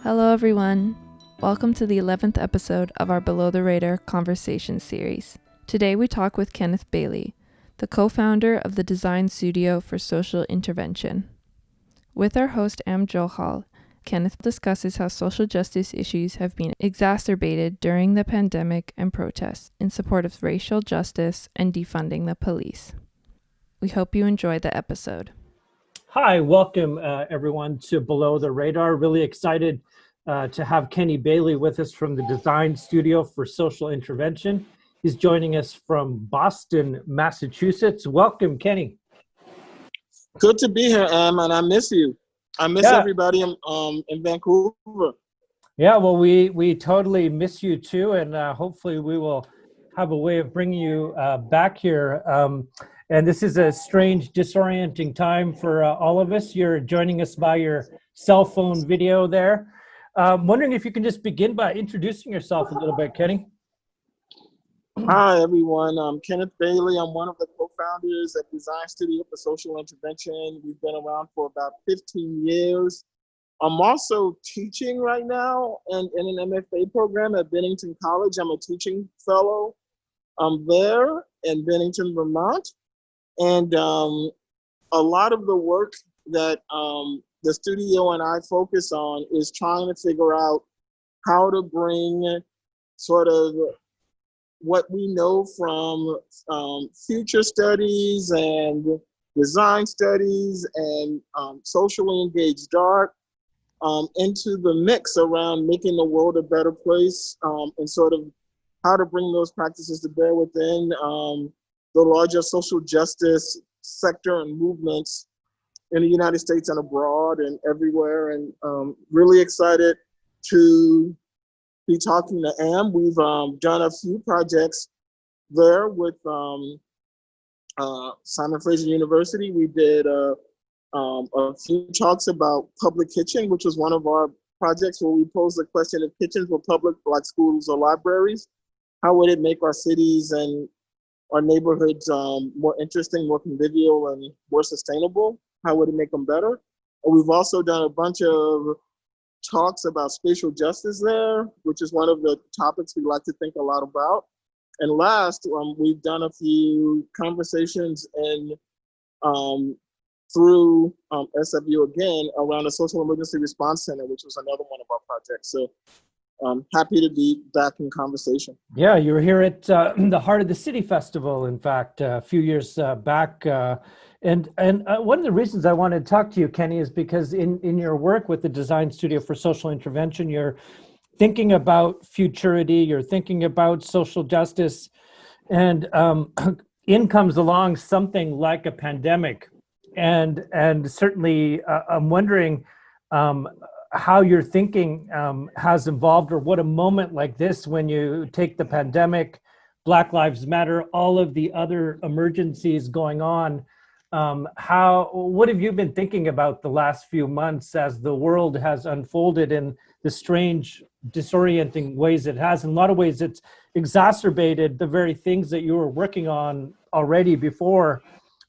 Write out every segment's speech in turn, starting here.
Hello everyone. Welcome to the 11th episode of our Below the Radar Conversation series. Today we talk with Kenneth Bailey, the co-founder of the design studio for social intervention. With our host Am Johal, Kenneth discusses how social justice issues have been exacerbated during the pandemic and protests in support of racial justice and defunding the police. We hope you enjoy the episode. Hi, welcome everyone to Below the Radar. Really excited to have Kenny Bailey with us from the Design Studio for Social Intervention. He's joining us from Boston, Massachusetts. Welcome, Kenny. Good to be here, Am, and I miss you. I miss everybody in Vancouver. Yeah, well, we totally miss you too, and hopefully we will have a way of bringing you back here. And this is a strange, disorienting time for all of us. You're joining us by your cell phone video there. Wondering if you can just begin by introducing yourself a little bit, Kenny. Hi, everyone. I'm Kenneth Bailey. I'm one of the co-founders of Design Studio for Social Intervention. We've been around for about 15 years. I'm also teaching right now in an MFA program at Bennington College. I'm a teaching fellow. I'm there in Bennington, Vermont. And a lot of the work that the studio and I focus on is trying to figure out how to bring sort of what we know from future studies and design studies and socially engaged art into the mix around making the world a better place, and sort of how to bring those practices to bear within the larger social justice sector and movements in the United States and abroad and everywhere. And really excited to be talking to Am. We've done a few projects there with Simon Fraser University. We did a few talks about public kitchen, which was one of our projects where we posed the question: if kitchens were public, like schools or libraries, how would it make our cities and our neighborhoods more interesting, more convivial, and more sustainable? How would it make them better? And we've also done a bunch of talks about spatial justice there, which is one of the topics we like to think a lot about. And last, we've done a few conversations through SFU again around the Social Emergency Response Center, which was another one of our projects. So I'm happy to be back in conversation. Yeah, you were here at the Heart of the City Festival, in fact, a few years back. And one of the reasons I wanted to talk to you, Kenny, is because in your work with the Design Studio for Social Intervention, you're thinking about futurity, you're thinking about social justice, and in comes along something like a pandemic. And certainly I'm wondering how your thinking has evolved, or what a moment like this, when you take the pandemic, Black Lives Matter, all of the other emergencies going on, what have you been thinking about the last few months as the world has unfolded in the strange, disorienting ways it has? In a lot of ways, it's exacerbated the very things that you were working on already before,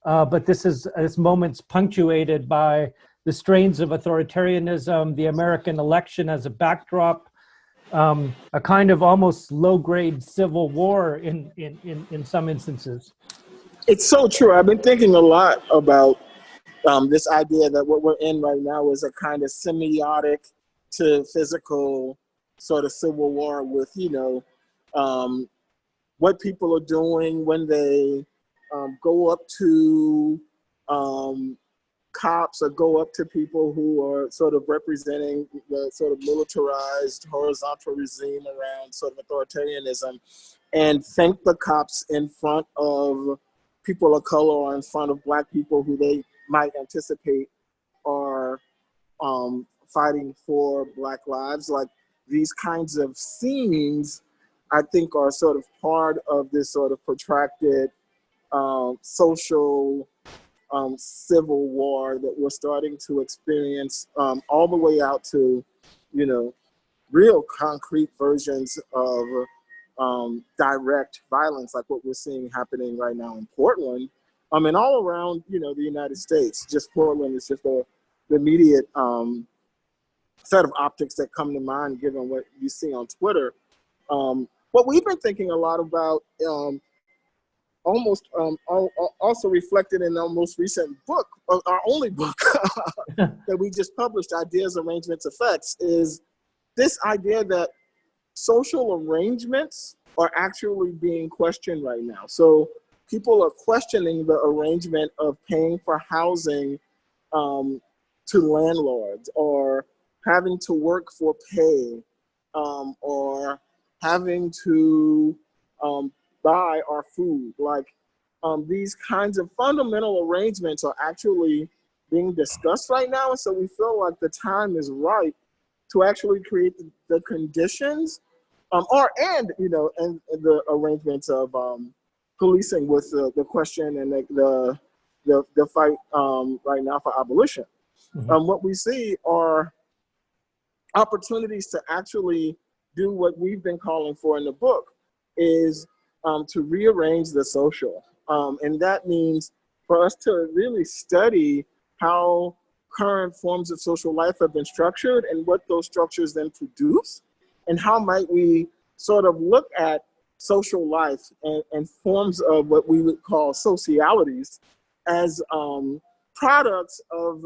but this moment's punctuated by the strains of authoritarianism, the American election as a backdrop, a kind of almost low-grade civil war in some instances. It's so true. I've been thinking a lot about this idea that what we're in right now is a kind of semiotic to physical sort of civil war with, what people are doing when they go up to cops or go up to people who are sort of representing the sort of militarized horizontal regime around sort of authoritarianism, and thank the cops in front of people of color or in front of Black people who they might anticipate are fighting for Black lives. Like, these kinds of scenes, I think, are sort of part of this sort of protracted social civil war that we're starting to experience, all the way out to, real concrete versions of direct violence, like what we're seeing happening right now in Portland, and all around, the United States. Just Portland is just the immediate set of optics that come to mind given what you see on Twitter. What we've been thinking a lot about, also reflected in our most recent book, our only book that we just published, Ideas, Arrangements, Effects, is this idea that social arrangements are actually being questioned right now. So people are questioning the arrangement of paying for housing to landlords, or having to work for pay, or having to buy our food. Like these kinds of fundamental arrangements are actually being discussed right now. And so we feel like the time is right to actually create the conditions and the arrangements of policing with the question and the fight right now for abolition. Mm-hmm. What we see are opportunities to actually do what we've been calling for in the book, is to rearrange the social. And that means for us to really study how current forms of social life have been structured and what those structures then produce, and how might we sort of look at social life and forms of what we would call socialities as products of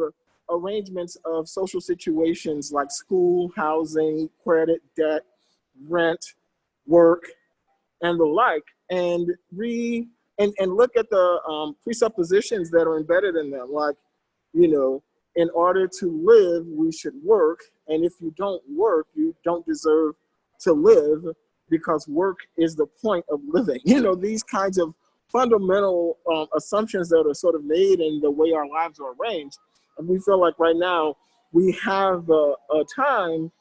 arrangements of social situations like school, housing, credit, debt, rent, work, and the like, and look at the presuppositions that are embedded in them. Like, in order to live, we should work, and if you don't work, you don't deserve to live, because work is the point of living. These kinds of fundamental assumptions that are sort of made in the way our lives are arranged. And we feel like right now we have a time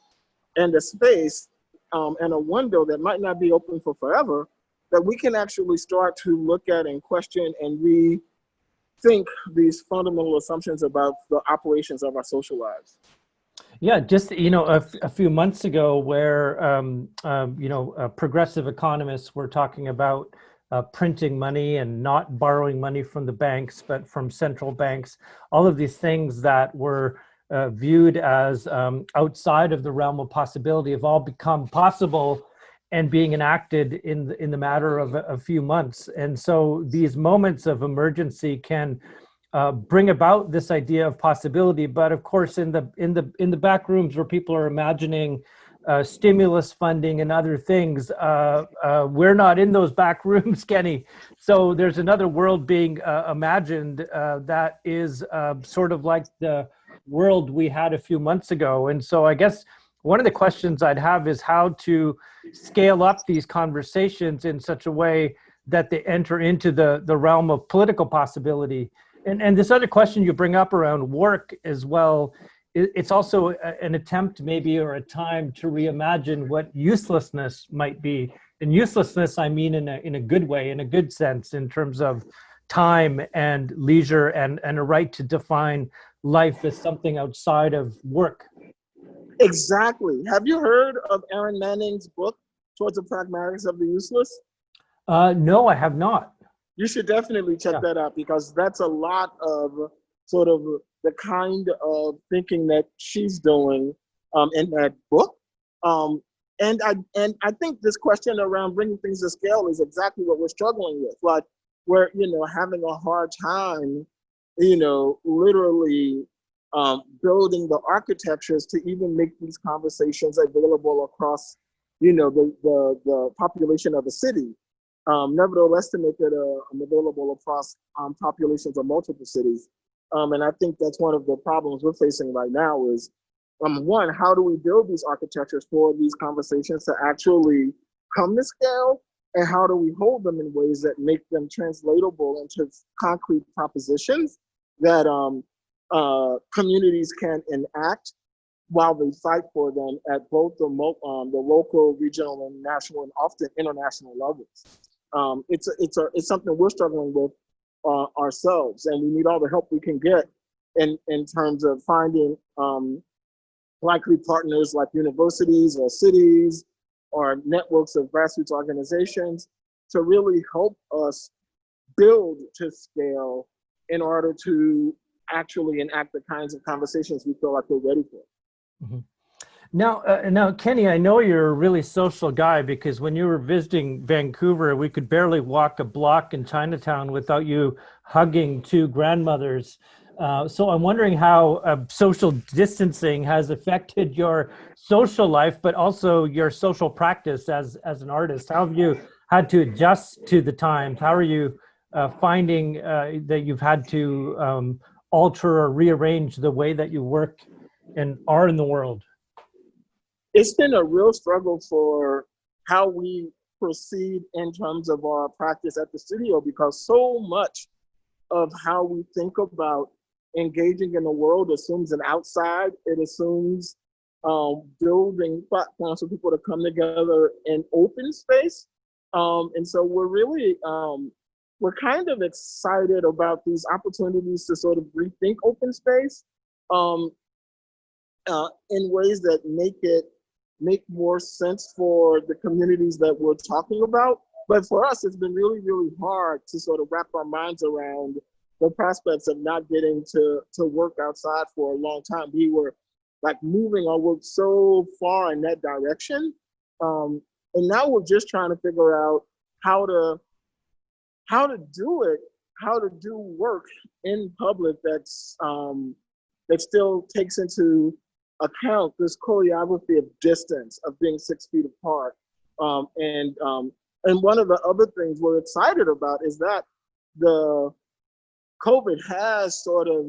and a space and a window that might not be open for forever, that we can actually start to look at and question and rethink these fundamental assumptions about the operations of our social lives. Yeah, just, a few months ago where, progressive economists were talking about printing money and not borrowing money from the banks, but from central banks, all of these things that were viewed as outside of the realm of possibility have all become possible and being enacted in the matter of a few months. And so these moments of emergency can bring about this idea of possibility, but of course, in the back rooms where people are imagining stimulus funding and other things, we're not in those back rooms, Kenny. So there's another world being imagined that is sort of like the world we had a few months ago. And so I guess one of the questions I'd have is how to scale up these conversations in such a way that they enter into the realm of political possibility. And this other question you bring up around work as well, it's also an attempt maybe, or a time to reimagine what uselessness might be. And uselessness, I mean in a good way, in a good sense, in terms of time and leisure and a right to define life as something outside of work. Exactly. Have you heard of Aaron Manning's book, Towards the Pragmatics of the Useless? No, I have not. You should definitely check that out, because that's a lot of sort of the kind of thinking that she's doing in that book. And I think this question around bringing things to scale is exactly what we're struggling with. Like, we're having a hard time, literally building the architectures to even make these conversations available across, the population of a city. Nevertheless, to make it available across populations of multiple cities. And I think that's one of the problems we're facing right now is, one, how do we build these architectures for these conversations to actually come to scale? And how do we hold them in ways that make them translatable into concrete propositions that communities can enact while they fight for them at both the local, regional, and national, and often international levels. It's something we're struggling with ourselves, and we need all the help we can get in terms of finding likely partners like universities or cities or networks of grassroots organizations to really help us build to scale in order to actually enact the kinds of conversations we feel like we're ready for. Mm-hmm. Now, Kenny, I know you're a really social guy because when you were visiting Vancouver, we could barely walk a block in Chinatown without you hugging two grandmothers. So I'm wondering how social distancing has affected your social life, but also your social practice as an artist. How have you had to adjust to the times? How are you finding that you've had to alter or rearrange the way that you work and are in the world? It's been a real struggle for how we proceed in terms of our practice at the studio, because so much of how we think about engaging in the world assumes an outside. It assumes building platforms for people to come together in open space. And so we're kind of excited about these opportunities to sort of rethink open space in ways that make more sense for the communities that we're talking about. But for us, it's been really, really hard to sort of wrap our minds around the prospects of not getting to work outside for a long time. We were like moving our work so far in that direction. And now we're just trying to figure out how to do it, how to do work in public that still takes into account this choreography of distance, of being 6 feet apart. And one of the other things we're excited about is that the COVID has sort of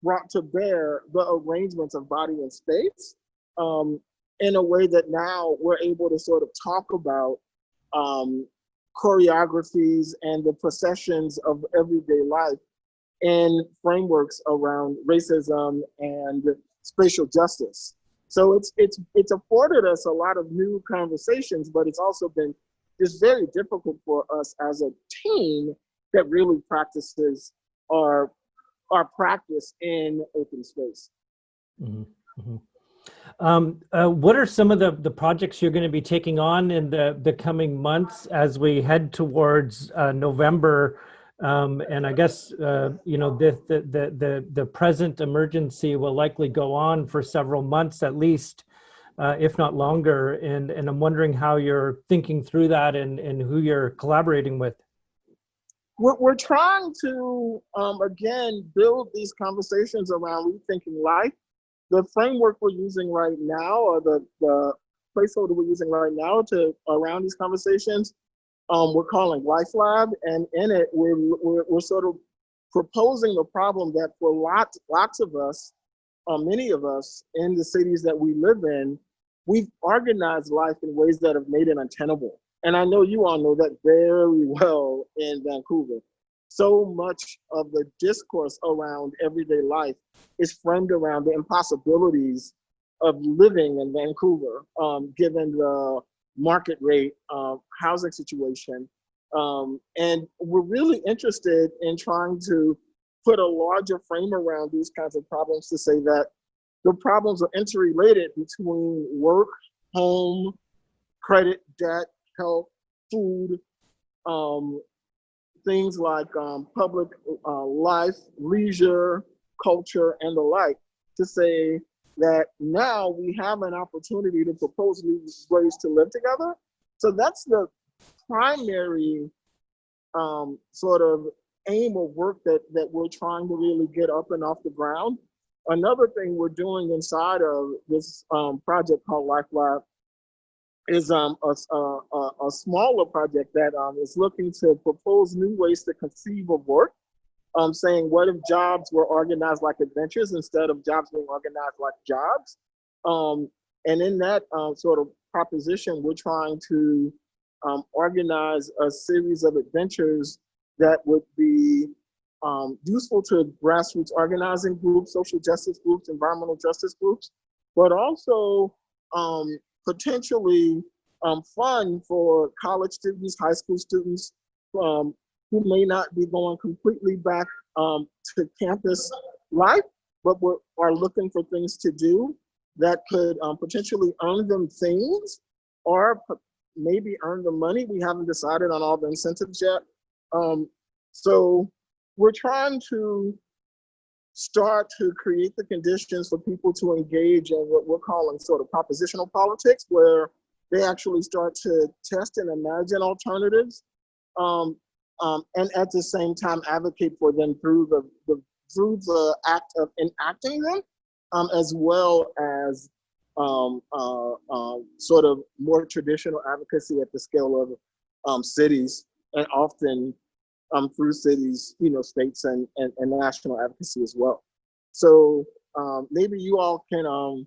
brought to bear the arrangements of body and space in a way that now we're able to sort of talk about choreographies and the processions of everyday life in frameworks around racism and spatial justice. So it's afforded us a lot of new conversations, but it's also been just very difficult for us as a team that really practices our practice in open space. Mm-hmm. Mm-hmm. What are some of the projects you're going to be taking on in the coming months as we head towards November? And I guess the present emergency will likely go on for several months at least, if not longer. And I'm wondering how you're thinking through that and who you're collaborating with. We're trying to again build these conversations around rethinking life. The framework we're using right now, or the placeholder we're using right now around these conversations, we're calling Life Lab, and in it we're sort of proposing a problem that for lots of us, many of us in the cities that we live in, we've organized life in ways that have made it untenable. And I know you all know that very well in Vancouver. So much of the discourse around everyday life is framed around the impossibilities of living in Vancouver, given the market rate housing situation. And we're really interested in trying to put a larger frame around these kinds of problems to say that the problems are interrelated between work, home, credit, debt, health, food, things like public life, leisure, culture, and the like, to say that now we have an opportunity to propose new ways to live together. So that's the primary sort of aim of work that we're trying to really get up and off the ground. Another thing we're doing inside of this project called Life Lab is a smaller project that is looking to propose new ways to conceive of work, saying what if jobs were organized like adventures instead of jobs being organized like jobs. And in that sort of proposition, we're trying to organize a series of adventures that would be useful to grassroots organizing groups, social justice groups, environmental justice groups, but also potentially fun for college students, high school students who may not be going completely back to campus life, but are looking for things to do that could potentially earn them things or maybe earn them money. We haven't decided on all the incentives yet. So we're trying to start to create the conditions for people to engage in what we're calling sort of propositional politics, where they actually start to test and imagine alternatives, and at the same time advocate for them through the act of enacting them, as well as sort of more traditional advocacy at the scale of cities, and often through cities, states and national advocacy as well. So maybe you all can,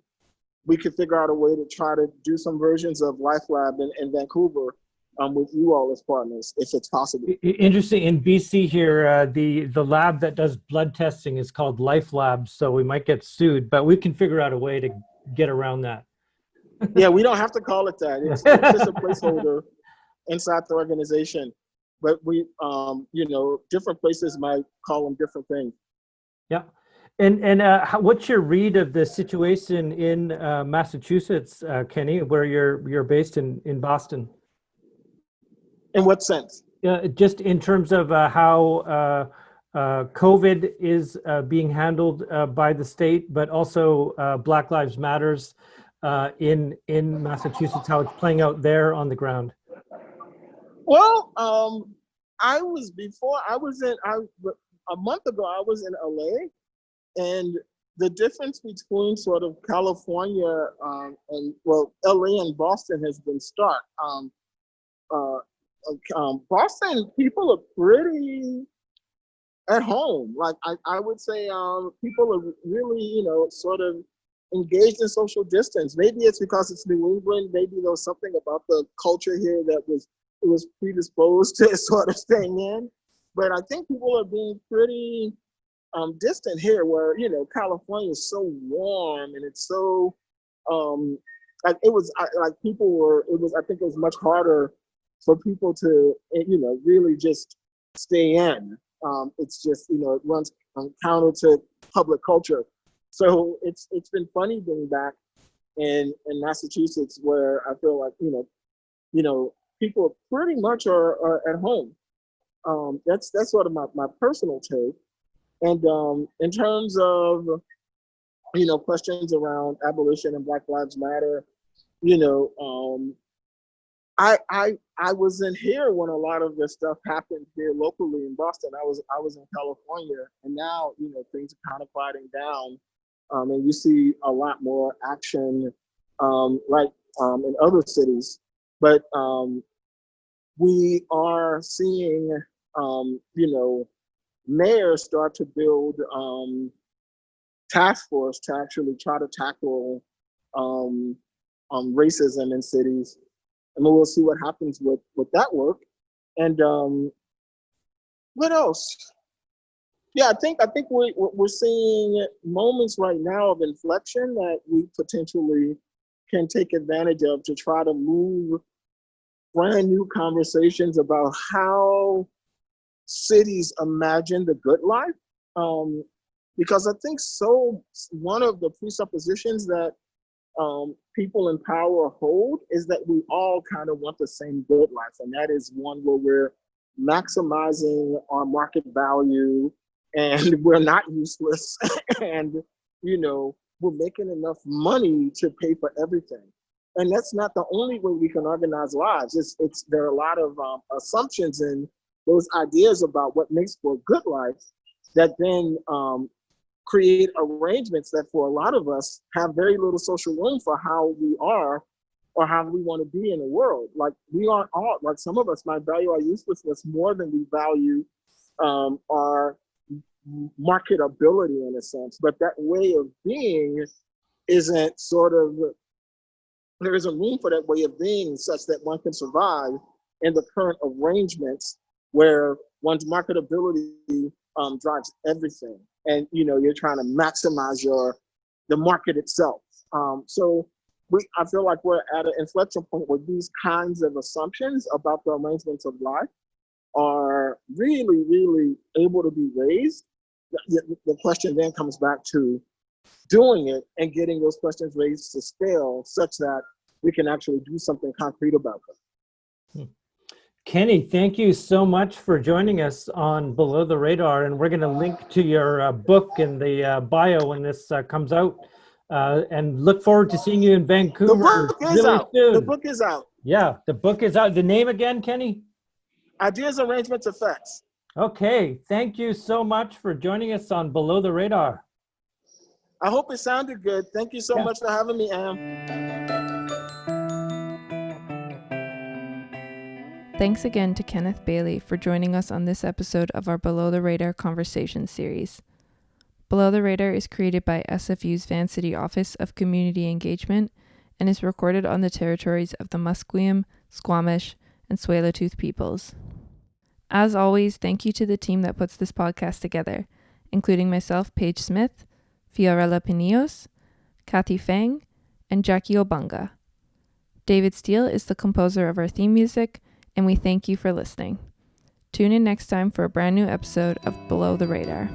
we could figure out a way to try to do some versions of Life Lab in Vancouver with you all as partners, if it's possible. Interesting. In BC here, the lab that does blood testing is called Life Lab, so we might get sued, but we can figure out a way to get around that. Yeah, we don't have to call it that. It's just a placeholder inside the organization. But we, different places might call them different things. Yeah. And what's your read of the situation in Massachusetts, Kenny, where you're based in Boston? In what sense? Just in terms of how COVID is being handled by the state, but also Black Lives Matters in Massachusetts, how it's playing out there on the ground. Well, a month ago, I was in LA, and the difference between sort of California and LA and Boston has been stark. Boston people are pretty at home. Like I would say, people are really, sort of engaged in social distance. Maybe it's because it's New England. Maybe there was something about the culture here that was predisposed to sort of staying in. But I think people are being pretty distant here, where California is so warm and it's so I think it was much harder for people to really just stay in. It's just it runs counter to public culture. So it's been funny being back in Massachusetts, where I feel like people pretty much are at home. That's sort of my personal take. And in terms of questions around abolition and Black Lives Matter, I wasn't here when a lot of this stuff happened here locally in Boston. I was in California, and now things are kind of quieting down, and you see a lot more action, in other cities. But we are seeing mayors start to build task force to actually try to tackle racism in cities. And we'll see what happens with that work. And what else? Yeah, I think we're seeing moments right now of inflection that we potentially can take advantage of to try to move brand new conversations about how cities imagine the good life. Because I think one of the presuppositions that people in power hold is that we all kind of want the same good life. And that is one where we're maximizing our market value and we're not useless and, we're making enough money to pay for everything. And that's not the only way we can organize lives. There are a lot of assumptions in those ideas about what makes for a good life that then create arrangements that for a lot of us have very little social room for how we are or how we want to be in the world. Like we aren't all, like some of us might value our uselessness more than we value our marketability in a sense, but that way of being isn't there isn't room for that way of being such that one can survive in the current arrangements where one's marketability drives everything. And you're trying to maximize the market itself. So I feel like we're at an inflection point where these kinds of assumptions about the arrangements of life are really, really able to be raised. The question then comes back to doing it and getting those questions raised to scale such that we can actually do something concrete about them. Kenny, thank you so much for joining us on Below the Radar, and we're going to link to your book in the bio when this comes out, and look forward to seeing you in The Vancouver book is really out. soon. The book is out. Yeah, the book is out. The name again, Kenny? Ideas, Arrangements, Effects. Okay, thank you so much for joining us on Below the Radar. I hope it sounded good. Thank you so much for having me, Am. Thanks again to Kenneth Bailey for joining us on this episode of our Below the Radar conversation series. Below the Radar is created by SFU's Vancity Office of Community Engagement and is recorded on the territories of the Musqueam, Squamish, and Tsleil-Waututh peoples. As always, thank you to the team that puts this podcast together, including myself, Paige Smith, Fiorella Pinillos, Kathy Fang, and Jackie Obanga. David Steele is the composer of our theme music, and we thank you for listening. Tune in next time for a brand new episode of Below the Radar.